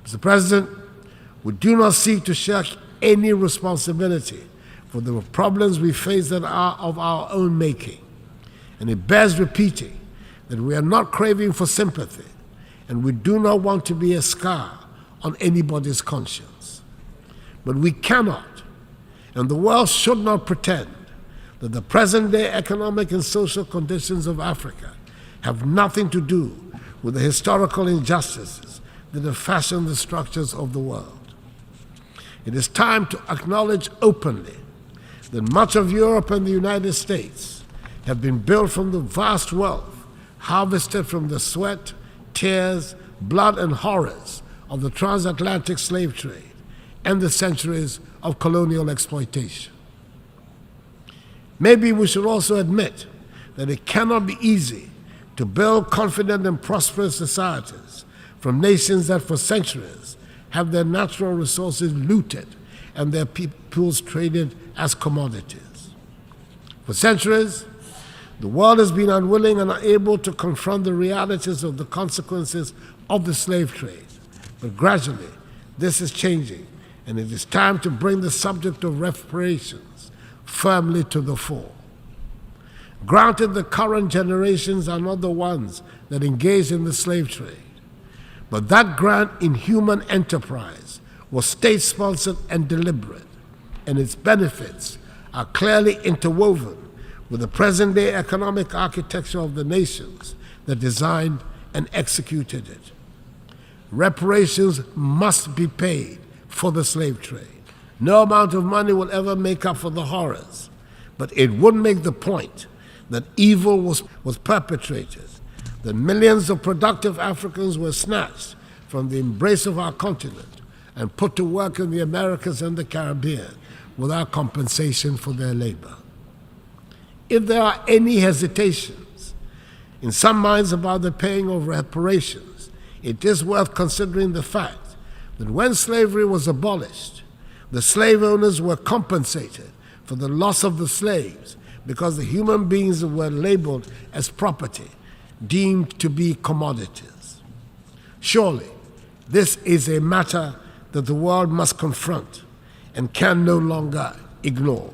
Mr. President, we do not seek to shirk any responsibility for the problems we face that are of our own making. And it bears repeating that we are not craving for sympathy, and we do not want to be a scar on anybody's conscience. But we cannot, and the world should not pretend that the present-day economic and social conditions of Africa have nothing to do with the historical injustices that have fashioned the structures of the world. It is time to acknowledge openly that much of Europe and the United States have been built from the vast wealth harvested from the sweat, tears, blood, and horrors of the transatlantic slave trade and the centuries of colonial exploitation. Maybe we should also admit that it cannot be easy to build confident and prosperous societies from nations that for centuries have their natural resources looted and their peoples traded as commodities. For centuries, the world has been unwilling and unable to confront the realities of the consequences of the slave trade. But gradually, this is changing, and it is time to bring the subject of reparations firmly to the fore. Granted, the current generations are not the ones that engaged in the slave trade, but that grand inhuman enterprise was state-sponsored and deliberate, and its benefits are clearly interwoven with the present-day economic architecture of the nations that designed and executed it. Reparations must be paid for the slave trade. No amount of money will ever make up for the horrors, but it would make the point that evil was perpetrated, that millions of productive Africans were snatched from the embrace of our continent and put to work in the Americas and the Caribbean without compensation for their labor. If there are any hesitations in some minds about the paying of reparations, it is worth considering the fact that when slavery was abolished, the slave owners were compensated for the loss of the slaves because the human beings were labeled as property, deemed to be commodities. Surely, this is a matter that the world must confront and can no longer ignore.